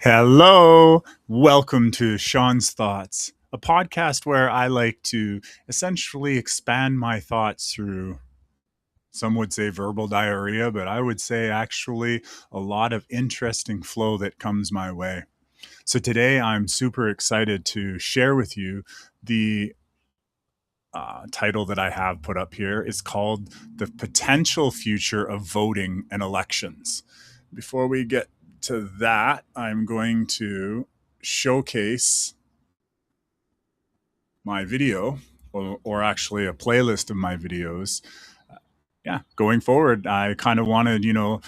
Hello, welcome to Sean's Thoughts, a podcast where I like to essentially expand my thoughts through, some would say verbal diarrhea, but I would say actually a lot of interesting flow that comes my way. So today I'm super excited to share with you the title that I have put up here. It's called The Potential Future of Voting and Elections. Before we get to that, I'm going to showcase my video, or actually a playlist of my videos. Yeah, going forward, I kind of wanted, to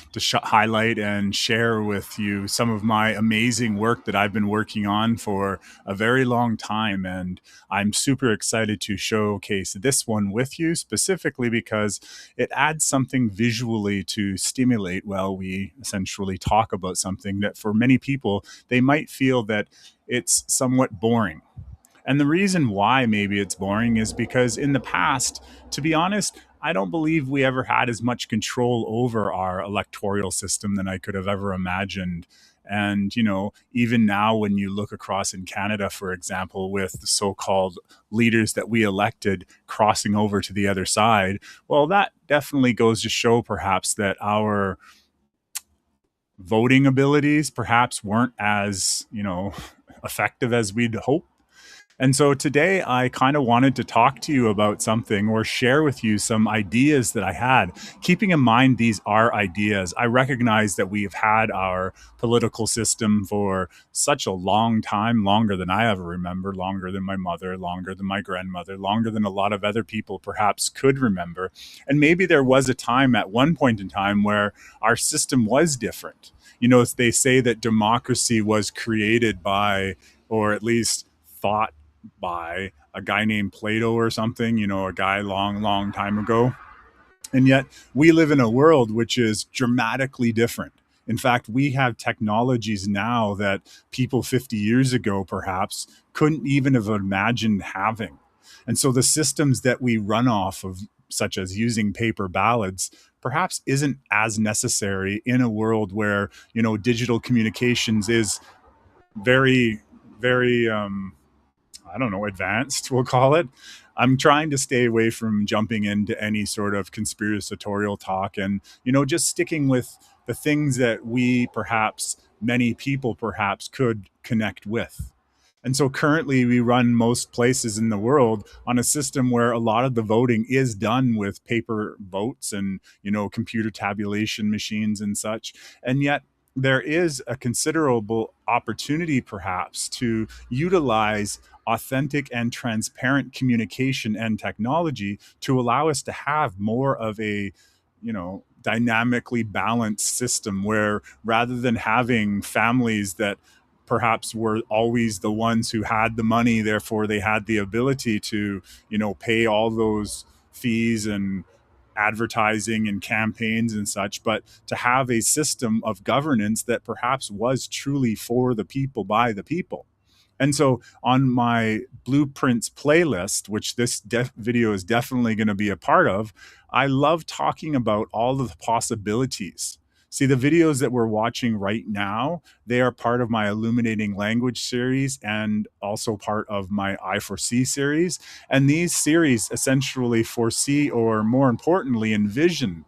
highlight and share with you some of my amazing work that I've been working on for a very long time. And I'm super excited to showcase this one with you specifically because it adds something visually to stimulate while we essentially talk about something that for many people, they might feel that it's somewhat boring. And the reason why maybe it's boring is because in the past, to be honest, I don't believe we ever had as much control over our electoral system than I could have ever imagined. And, even now, when you look across in Canada, for example, with the so called leaders that we elected crossing over to the other side, well, that definitely goes to show perhaps that our voting abilities perhaps weren't as, effective as we'd hope. And so today I kind of wanted to talk to you about something or share with you some ideas that I had. Keeping in mind these are ideas, I recognize that we've had our political system for such a long time, longer than I ever remember, longer than my mother, longer than my grandmother, longer than a lot of other people perhaps could remember. And maybe there was a time at one point in time where our system was different. They say that democracy was created by, or at least thought by a guy named Plato or something, a guy long, long time ago. And yet we live in a world which is dramatically different. In fact, we have technologies now that people 50 years ago perhaps couldn't even have imagined having. And so the systems that we run off of, such as using paper ballots, perhaps isn't as necessary in a world where, digital communications is very, very I don't know, advanced, we'll call it. I'm trying to stay away from jumping into any sort of conspiratorial talk and, just sticking with the things that we perhaps, many people perhaps could connect with. And so currently we run most places in the world on a system where a lot of the voting is done with paper votes and, computer tabulation machines and such. And yet there is a considerable opportunity perhaps to utilize authentic and transparent communication and technology to allow us to have more of a, dynamically balanced system where rather than having families that perhaps were always the ones who had the money, therefore they had the ability to, pay all those fees and advertising and campaigns and such, but to have a system of governance that perhaps was truly for the people by the people. And so on my blueprints playlist, which this video is definitely going to be a part of, I love talking about all of the possibilities. See, the videos that we're watching right now, they are part of my Illuminating Language series and also part of my I Foresee series. And these series essentially foresee, or more importantly, envision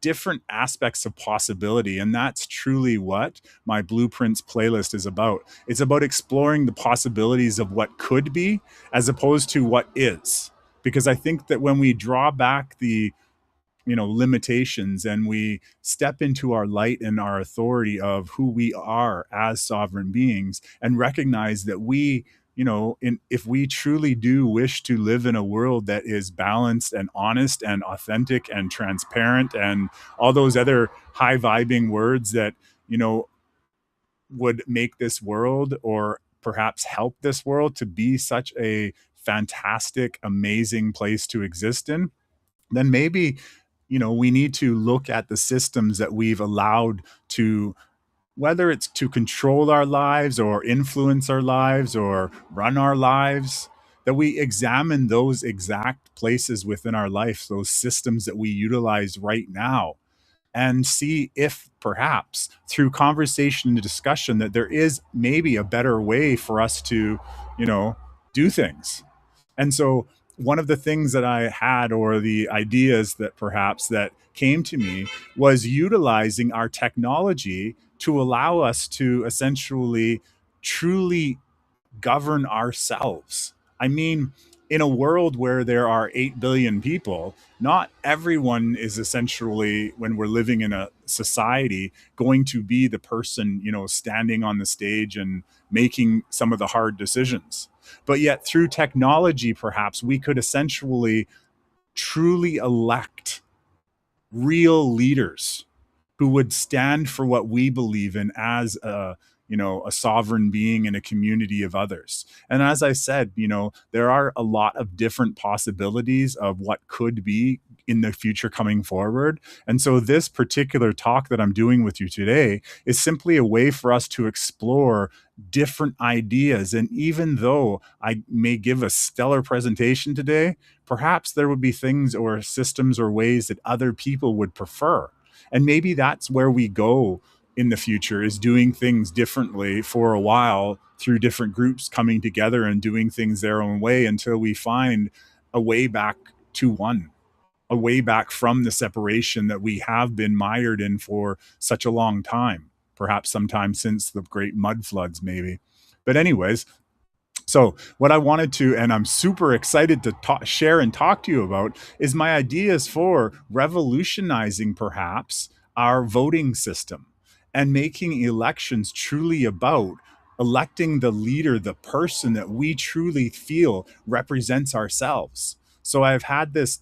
different aspects of possibility. And that's truly what my Blueprints playlist is about. It's about exploring the possibilities of what could be as opposed to what is. Because I think that when we draw back the limitations and we step into our light and our authority of who we are as sovereign beings and recognize that we, if we truly do wish to live in a world that is balanced and honest and authentic and transparent and all those other high vibing words that, would make this world or perhaps help this world to be such a fantastic, amazing place to exist in, then maybe we need to look at the systems that we've allowed to, whether it's to control our lives or influence our lives or run our lives, that we examine those exact places within our life, those systems that we utilize right now, and see if perhaps through conversation and discussion that there is maybe a better way for us to, you know, do things. And so one of the things that I had, or the ideas that perhaps that came to me, was utilizing our technology to allow us to essentially truly govern ourselves. I mean, in a world where there are 8 billion people, not everyone is essentially, when we're living in a society, going to be the person, you know, standing on the stage and making some of the hard decisions. But yet, through technology, perhaps we could essentially truly elect real leaders who would stand for what we believe in as a, you know, a sovereign being in a community of others. And as I said, you know, there are a lot of different possibilities of what could be in the future coming forward. And so this particular talk that I'm doing with you today is simply a way for us to explore different ideas. And even though I may give a stellar presentation today, perhaps there would be things or systems or ways that other people would prefer. And maybe that's where we go in the future, is doing things differently for a while through different groups coming together and doing things their own way until we find a way back to one, a way back from the separation that we have been mired in for such a long time, perhaps sometime since the great mud floods, maybe. But, anyways, so, what I wanted to, and I'm super excited to share and talk to you about, is my ideas for revolutionizing perhaps our voting system and making elections truly about electing the leader, the person that we truly feel represents ourselves. So, I've had this,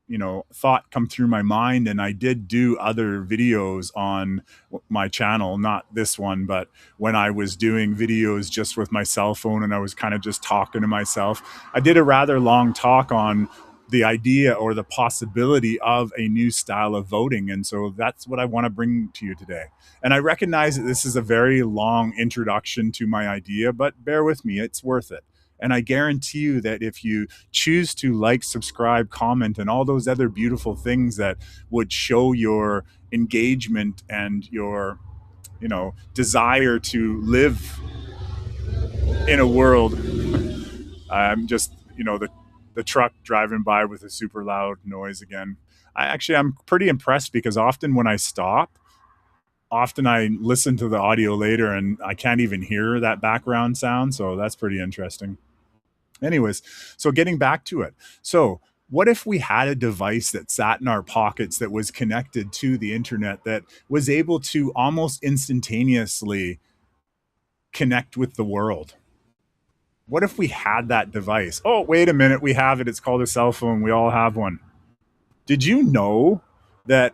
you know, thought come through my mind, and I did do other videos on my channel, not this one, but when I was doing videos just with my cell phone and I was kind of just talking to myself, I did a rather long talk on the idea or the possibility of a new style of voting. And so that's what I want to bring to you today. And I recognize that this is a very long introduction to my idea, but bear with me, it's worth it. And I guarantee you that if you choose to like, subscribe, comment, and all those other beautiful things that would show your engagement and your, you know, desire to live in a world, I'm just, you know, the truck driving by with a super loud noise again. I'm pretty impressed, because often when I stop, often I listen to the audio later and I can't even hear that background sound. So that's pretty interesting. Anyways, so getting back to it. So, what if we had a device that sat in our pockets that was connected to the internet, that was able to almost instantaneously connect with the world? What if we had that device? Oh, wait a minute, we have it. It's called a cell phone. We all have one. Did you know that?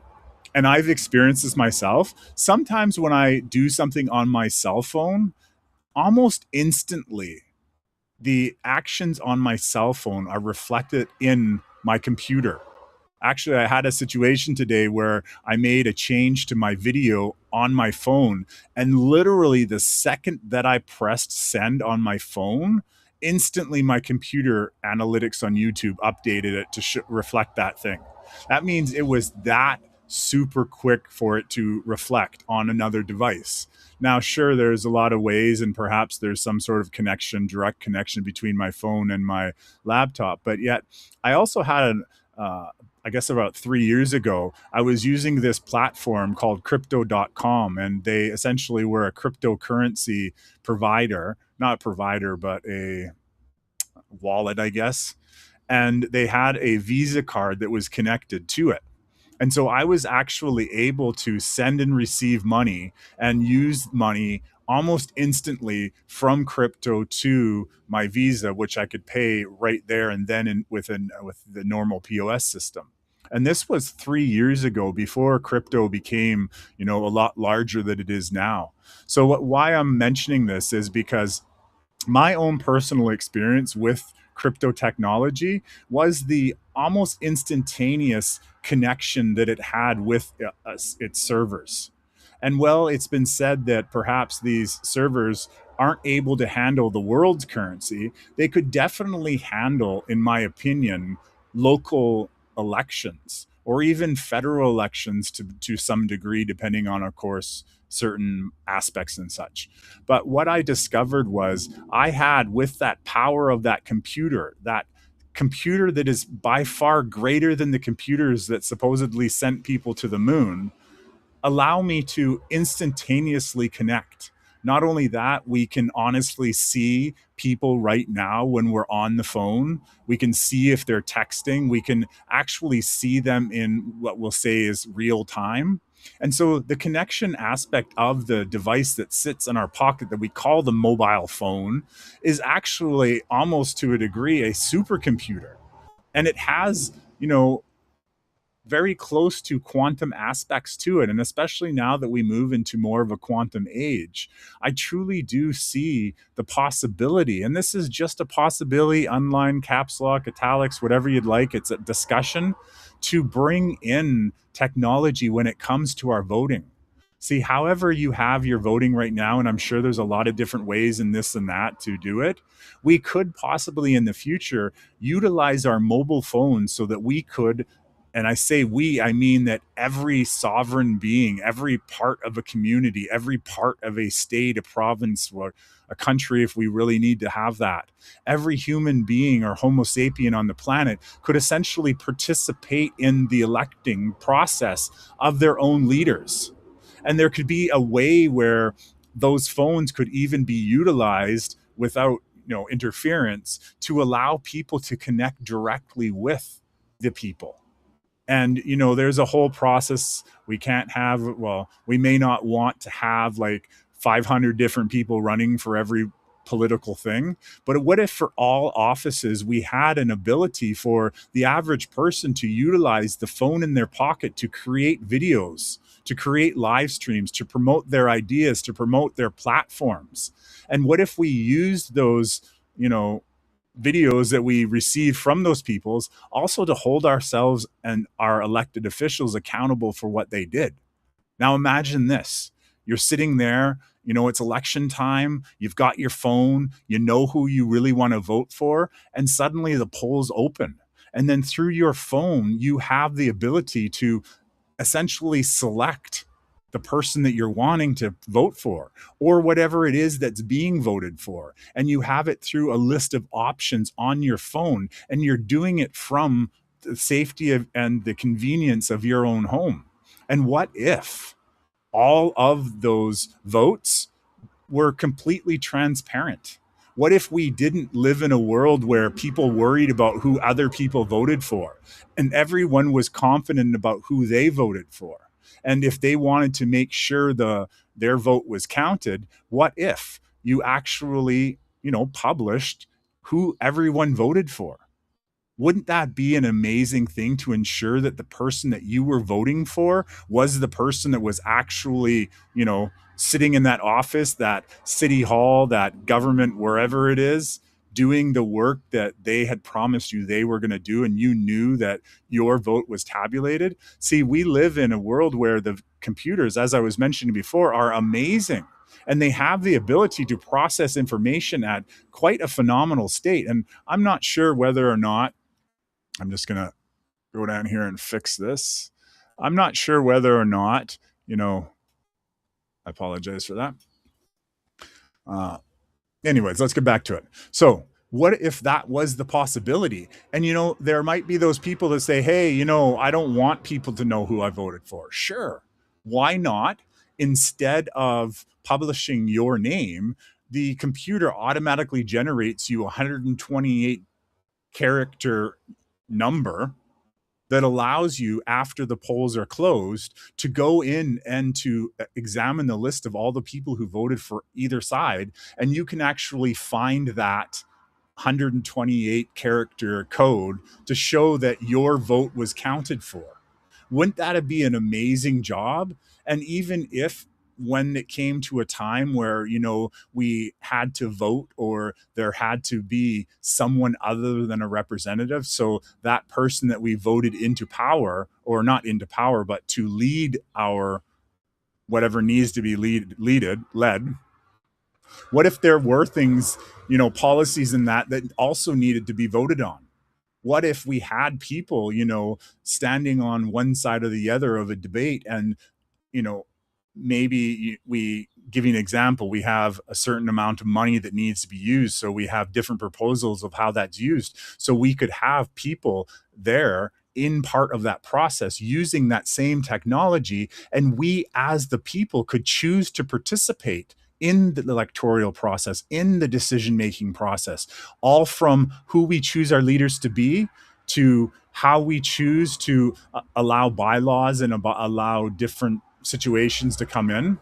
And I've experienced this myself. Sometimes when I do something on my cell phone, almost instantly, the actions on my cell phone are reflected in my computer. Actually, I had a situation today where I made a change to my video on my phone, and literally the second that I pressed send on my phone, instantly my computer analytics on YouTube updated it to reflect that thing. That means it was that super quick for it to reflect on another device. Now, sure, there's a lot of ways, and perhaps there's some sort of connection, direct connection between my phone and my laptop. But yet, I also had I guess about 3 years ago, I was using this platform called crypto.com, and they essentially were a cryptocurrency provider, not a provider, but a wallet, I guess. And they had a Visa card that was connected to it. And so I was actually able to send and receive money and use money almost instantly from crypto to my Visa, which I could pay right there and then with the normal POS system. And this was 3 years ago, before crypto became, you know, a lot larger than it is now. So why I'm mentioning this is because my own personal experience with crypto technology was the almost instantaneous connection that it had with its servers. And well, it's been said that perhaps these servers aren't able to handle the world's currency. They could definitely handle, in my opinion, local elections or even federal elections to some degree, depending on, of course, certain aspects and such. But what I discovered was I had, with that power of that computer that is by far greater than the computers that supposedly sent people to the moon, allow me to instantaneously connect. Not only that, we can honestly see people right now when we're on the phone. We can see if they're texting. We can actually see them in what we'll say is real time. And so the connection aspect of the device that sits in our pocket that we call the mobile phone is actually almost to a degree a supercomputer. And it has, very close to quantum aspects to it. And especially now that we move into more of a quantum age, I truly do see the possibility. And this is just a possibility, unline, caps lock, italics, whatever you'd like. It's a discussion to bring in technology when it comes to our voting. See, however you have your voting right now, and I'm sure there's a lot of different ways and this and that to do it, we could possibly in the future utilize our mobile phones so that we could, and I say we, I mean that every sovereign being, every part of a community, every part of a state, a province, or a country, if we really need to have that, every human being or Homo sapien on the planet could essentially participate in the electing process of their own leaders. And there could be a way where those phones could even be utilized without, interference, to allow people to connect directly with the people. And there's a whole process. We can't have, well, we may not want to have like 500 different people running for every political thing, but what if for all offices we had an ability for the average person to utilize the phone in their pocket to create videos, to create live streams, to promote their ideas, to promote their platforms? And what if we used those, videos that we receive from those peoples also to hold ourselves and our elected officials accountable for what they did? Now imagine this. You're sitting there, it's election time, you've got your phone, you know who you really want to vote for, and suddenly the polls open. And then through your phone, you have the ability to essentially select the person that you're wanting to vote for, or whatever it is that's being voted for. And you have it through a list of options on your phone, and you're doing it from the safety of and the convenience of your own home. And what if all of those votes were completely transparent? What if we didn't live in a world where people worried about who other people voted for, and everyone was confident about who they voted for? And if they wanted to make sure their vote was counted, what if you actually, published who everyone voted for? Wouldn't that be an amazing thing to ensure that the person that you were voting for was the person that was actually, sitting in that office, that city hall, that government, wherever it is, doing the work that they had promised you they were going to do, and you knew that your vote was tabulated? See, we live in a world where the computers, as I was mentioning before, are amazing. And they have the ability to process information at quite a phenomenal state. And I'm not sure whether or not, I'm just going to go down here and fix this. I'm not sure whether or not, I apologize for that. Anyways, let's get back to it. So, what if that was the possibility? And, there might be those people that say, hey, I don't want people to know who I voted for. Sure. Why not? Instead of publishing your name, the computer automatically generates you a 128 character number that allows you, after the polls are closed, to go in and to examine the list of all the people who voted for either side. And you can actually find that 128 character code to show that your vote was counted for. Wouldn't that be an amazing job? And even if, when it came to a time where, we had to vote, or there had to be someone other than a representative, so that person that we voted into power, or not into power, but to lead our whatever needs to be led, what if there were things, policies in that also needed to be voted on? What if we had people, standing on one side or the other of a debate, and you know, maybe we give you an example. We have a certain amount of money that needs to be used. So we have different proposals of how that's used. So we could have people there in part of that process using that same technology. And we, as the people, could choose to participate in the electoral process, in the decision making process, all from who we choose our leaders to be to how we choose to allow bylaws and allow different situations to come in.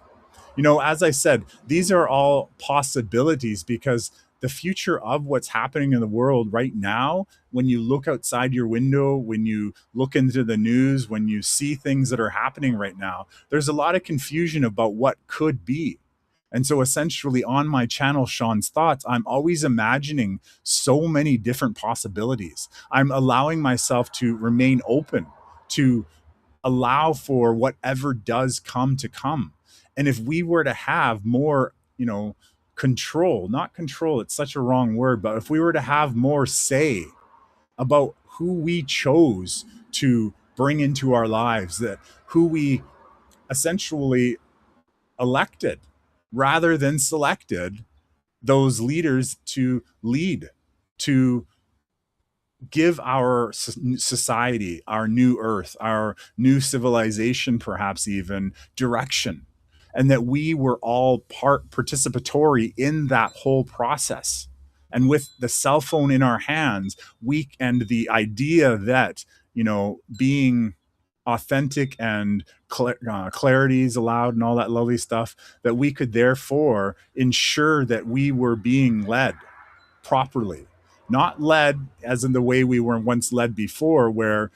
As I said, these are all possibilities because the future of what's happening in the world right now, when you look outside your window, when you look into the news, when you see things that are happening right now, there's a lot of confusion about what could be. And so essentially on my channel, Shawn's Thoughts, I'm always imagining so many different possibilities. I'm allowing myself to remain open, to allow for whatever does come to come. And if we were to have more, control, not control, it's such a wrong word, but if we were to have more say about who we chose to bring into our lives, that who we essentially elected rather than selected those leaders to lead, to give our society, our new earth, our new civilization, perhaps even direction, and that we were all participatory in that whole process. And with the cell phone in our hands, and the idea that, being authentic and clarity is allowed and all that lovely stuff, that we could therefore ensure that we were being led properly, not led as in the way we were once led before, where,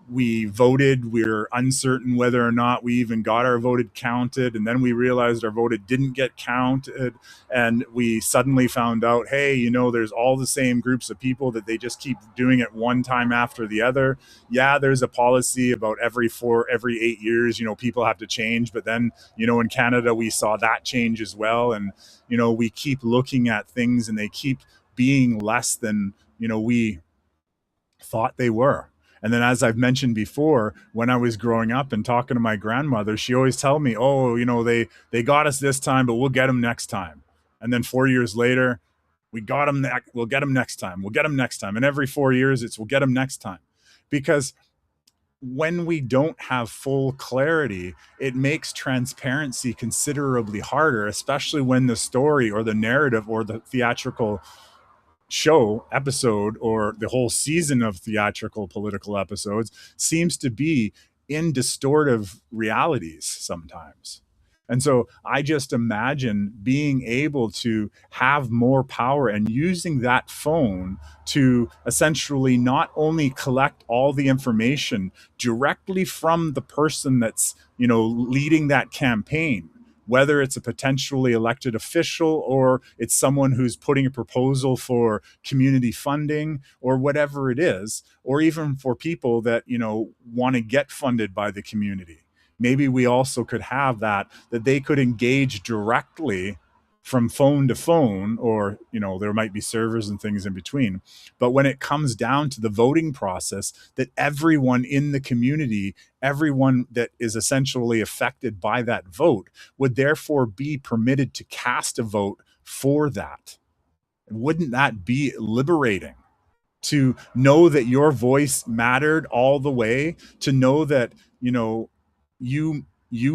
we voted, we are uncertain whether or not we even got our voted counted, and then we realized our voted didn't get counted, and we suddenly found out, hey, there's all the same groups of people that they just keep doing it one time after the other. Yeah, there's a policy about every 8 years, people have to change, but then, in Canada we saw that change as well. And we keep looking at things and they keep being less than we thought they were. And then, as I've mentioned before, when I was growing up and talking to my grandmother, she always tell me, oh, they got us this time, but we'll get them next time. And then 4 years later, we got them, we'll get them next time, we'll get them next time. And every 4 years it's we'll get them next time. Because when we don't have full clarity, it makes transparency considerably harder, especially when the story or the narrative or the theatrical show episode or the whole season of theatrical political episodes seems to be in distortive realities sometimes. And so I just imagine being able to have more power and using that phone to essentially not only collect all the information directly from the person that's, leading that campaign, whether it's a potentially elected official or it's someone who's putting a proposal for community funding or whatever it is, or even for people that, want to get funded by the community. Maybe we also could have that they could engage directly from phone to phone, or, there might be servers and things in between. But when it comes down to the voting process, that everyone in the community, everyone that is essentially affected by that vote, would therefore be permitted to cast a vote for that. Wouldn't that be liberating? To know that your voice mattered all the way, to know that, you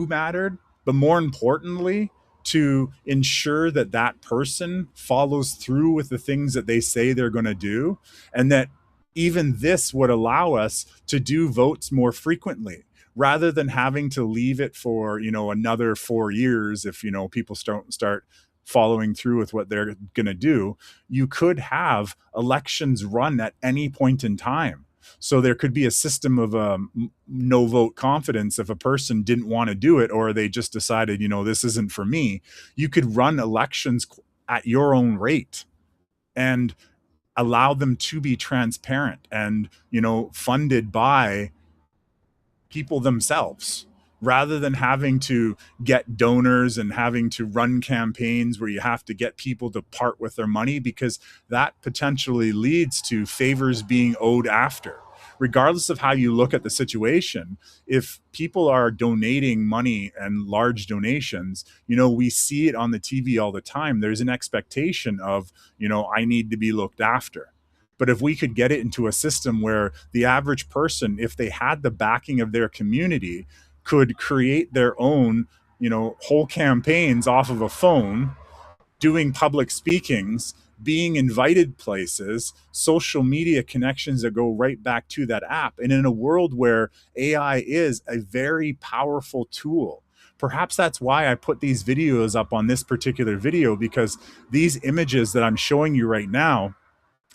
mattered, but more importantly, to ensure that that person follows through with the things that they say they're going to do, and that even this would allow us to do votes more frequently rather than having to leave it for, another 4 years. If, people start following through with what they're going to do, you could have elections run at any point in time. So there could be a system of no vote confidence. If a person didn't want to do it, or they just decided, this isn't for me, you could run elections at your own rate and allow them to be transparent and, funded by people themselves. rather than having to get donors and having to run campaigns where you have to get people to part with their money, because that potentially leads to favors being owed after. Regardless of how you look at the situation, if people are donating money and large donations, we see it on the TV all the time. There's an expectation of, I need to be looked after. But if we could get it into a system where the average person, if they had the backing of their community, could create their own, whole campaigns off of a phone, doing public speakings, being invited places, social media connections that go right back to that app. And in a world where AI is a very powerful tool, perhaps that's why I put these videos up on this particular video, because these images that I'm showing you right now,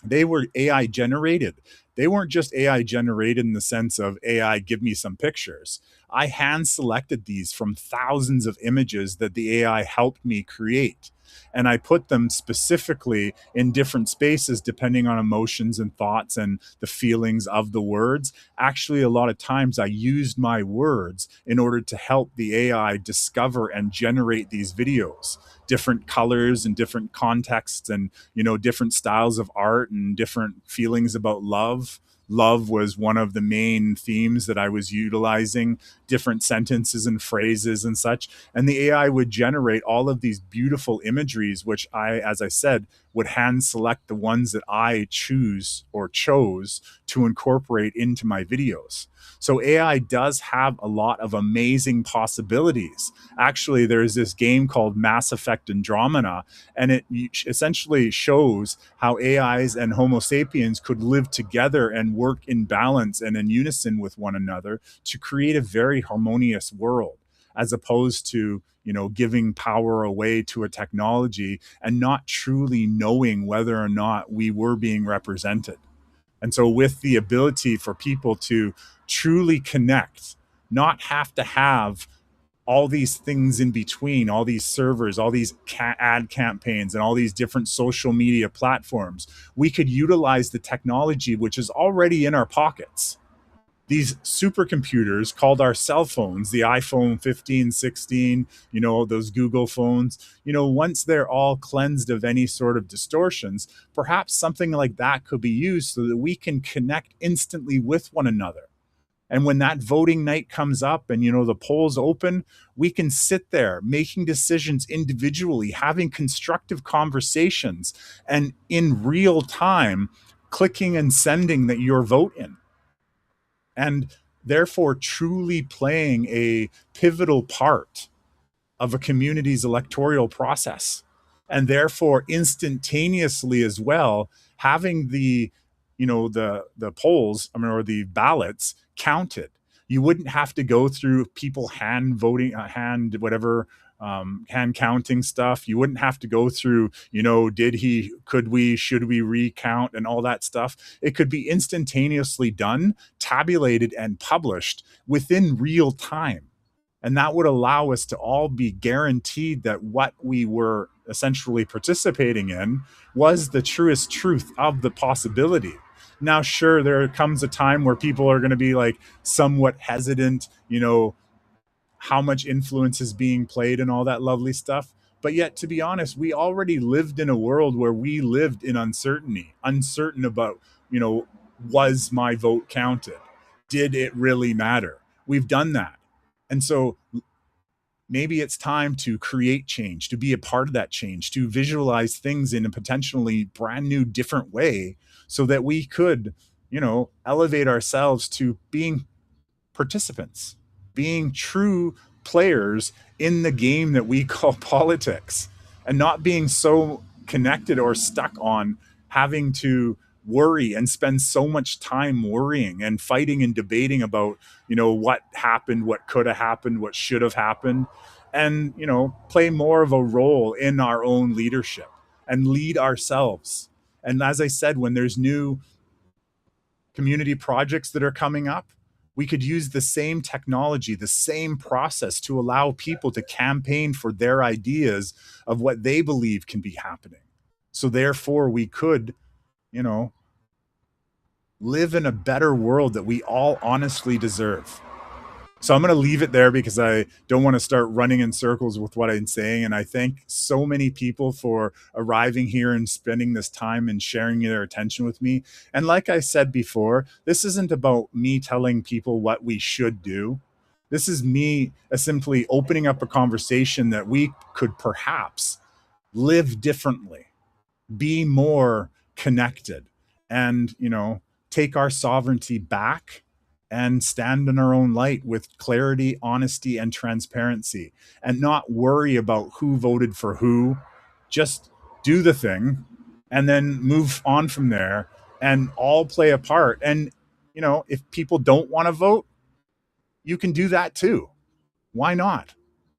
they were AI generated. They weren't just AI generated in the sense of AI, give me some pictures. I hand selected these from thousands of images that the AI helped me create. And I put them specifically in different spaces depending on emotions and thoughts and the feelings of the words. Actually, a lot of times I used my words in order to help the AI discover and generate these videos, different colors and different contexts, and different styles of art and different feelings about love. Love was one of the main themes that I was utilizing, different sentences and phrases and such. And the AI would generate all of these beautiful imageries, which I, as I said, would hand select the ones that I choose or chose to incorporate into my videos. So AI does have a lot of amazing possibilities. Actually, there's this game called Mass Effect Andromeda, and it essentially shows how AIs and Homo sapiens could live together and work in balance and in unison with one another to create a very harmonious world, as opposed to giving power away to a technology and not truly knowing whether or not we were being represented. And so with the ability for people to truly connect, not have to have all these things in between, all these servers, all these ad campaigns, and all these different social media platforms, we could utilize the technology which is already in our pockets. These supercomputers called our cell phones, the iPhone 15, 16, those Google phones, once they're all cleansed of any sort of distortions, perhaps something like that could be used so that we can connect instantly with one another. And when that voting night comes up and, the polls open, we can sit there making decisions individually, having constructive conversations, and in real time, clicking and sending that your vote in. And therefore truly playing a pivotal part of a community's electoral process, and therefore instantaneously as well having the polls, or the ballots counted. You wouldn't have to go through people hand voting, hand whatever, hand counting stuff. You wouldn't have to go through, could we, should we recount and all that stuff. It could be instantaneously done, tabulated, and published within real time. And that would allow us to all be guaranteed that what we were essentially participating in was the truest truth of the possibility. Now, sure, there comes a time where people are going to be like somewhat hesitant, how much influence is being played and all that lovely stuff. But yet, to be honest, we already lived in a world where we lived in uncertainty, uncertain about, was my vote counted? Did it really matter? We've done that. And so maybe it's time to create change, to be a part of that change, to visualize things in a potentially brand new, different way so that we could, elevate ourselves to being participants, being true players in the game that we call politics, and not being so connected or stuck on having to worry and spend so much time worrying and fighting and debating about, what happened, what could have happened, what should have happened, and, play more of a role in our own leadership and lead ourselves. And as I said, when there's new community projects that are coming up, we could use the same technology, the same process to allow people to campaign for their ideas of what they believe can be happening. So therefore we could, live in a better world that we all honestly deserve. So I'm going to leave it there because I don't want to start running in circles with what I'm saying. And I thank so many people for arriving here and spending this time and sharing their attention with me. And like I said before, this isn't about me telling people what we should do. This is me simply opening up a conversation that we could perhaps live differently, be more connected, and, take our sovereignty back and stand in our own light with clarity, honesty, and transparency, and not worry about who voted for who. Just do the thing and then move on from there and all play a part. And, if people don't want to vote, you can do that too. Why not?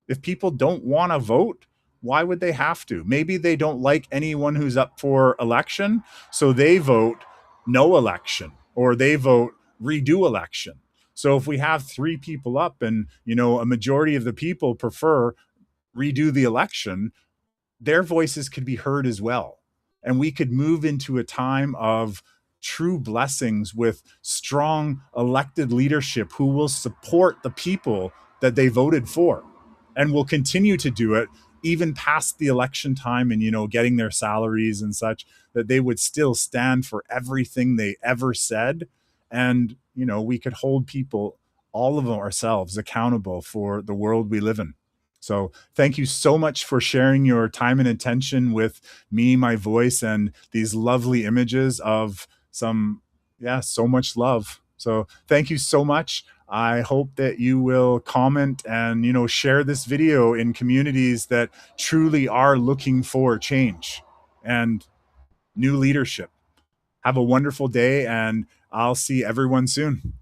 If people don't want to vote, why would they have to? Maybe they don't like anyone who's up for election, so they vote no election, or they vote redo election. So if we have three people up and, a majority of the people prefer redo the election, their voices could be heard as well. And we could move into a time of true blessings with strong elected leadership who will support the people that they voted for and will continue to do it even past the election time, and, getting their salaries and such, that they would still stand for everything they ever said. And, we could hold people, all of them ourselves, accountable for the world we live in. So thank you so much for sharing your time and attention with me, my voice, and these lovely images of so much love. So thank you so much. I hope that you will comment and, share this video in communities that truly are looking for change and new leadership. Have a wonderful day, and I'll see everyone soon.